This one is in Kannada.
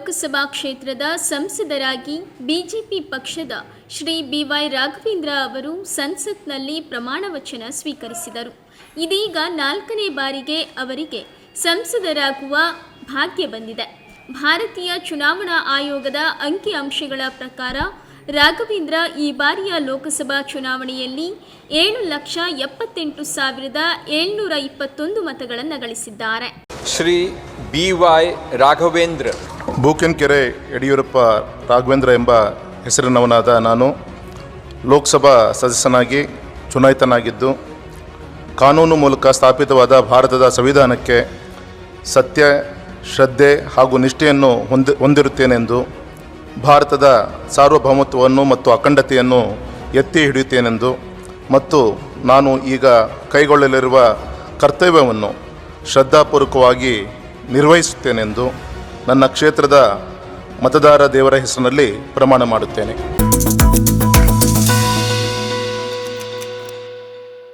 ಲೋಕಸಭಾ ಕ್ಷೇತ್ರದ ಸಂಸದರಾಗಿ ಬಿಜೆಪಿ ಪಕ್ಷದ ಶ್ರೀ BY ರಾಘವೇಂದ್ರ ಅವರು ಸಂಸತ್ನಲ್ಲಿ ಪ್ರಮಾಣ ವಚನ ಸ್ವೀಕರಿಸಿದರು. ಇದೀಗ 4ನೇ ಬಾರಿಗೆ ಅವರಿಗೆ ಸಂಸದರಾಗುವ ಭಾಗ್ಯ ಬಂದಿದೆ. ಭಾರತೀಯ ಚುನಾವಣಾ ಆಯೋಗದ ಅಂಕಿಅಂಶಗಳ ಪ್ರಕಾರ ರಾಘವೇಂದ್ರ ಈ ಬಾರಿಯ ಲೋಕಸಭಾ ಚುನಾವಣೆಯಲ್ಲಿ 7,78,721 ಮತಗಳನ್ನು ಗಳಿಸಿದ್ದಾರೆ. ಶ್ರೀ BY ರಾಘವೇಂದ್ರ. ಬೂಕೆನಕೆರೆ ಯಡಿಯೂರಪ್ಪ ರಾಘವೇಂದ್ರ ಎಂಬ ಹೆಸರಿನವನಾದ ನಾನು ಲೋಕಸಭಾ ಸದಸ್ಯನಾಗಿ ಚುನಾಯಿತನಾಗಿದ್ದು, ಕಾನೂನು ಮೂಲಕ ಸ್ಥಾಪಿತವಾದ ಭಾರತದ ಸಂವಿಧಾನಕ್ಕೆ ಸತ್ಯ, ಶ್ರದ್ಧೆ ಹಾಗೂ ನಿಷ್ಠೆಯನ್ನು ಹೊಂದಿರುತ್ತೇನೆಂದು, ಭಾರತದ ಸಾರ್ವಭೌಮತ್ವವನ್ನು ಮತ್ತು ಅಖಂಡತೆಯನ್ನು ಎತ್ತಿ ಹಿಡಿಯುತ್ತೇನೆಂದು ಮತ್ತು ನಾನು ಈಗ ಕೈಗೊಳ್ಳಲಿರುವ ಕರ್ತವ್ಯವನ್ನು ಶ್ರದ್ಧಾಪೂರ್ವಕವಾಗಿ ನಿರ್ವಹಿಸುತ್ತೇನೆಂದು ನನ್ನ ಕ್ಷೇತ್ರದ ಮತದಾರ ದೇವರ ಹೆಸರಿನಲ್ಲಿ ಪ್ರಮಾಣ ಮಾಡುತ್ತೇನೆ.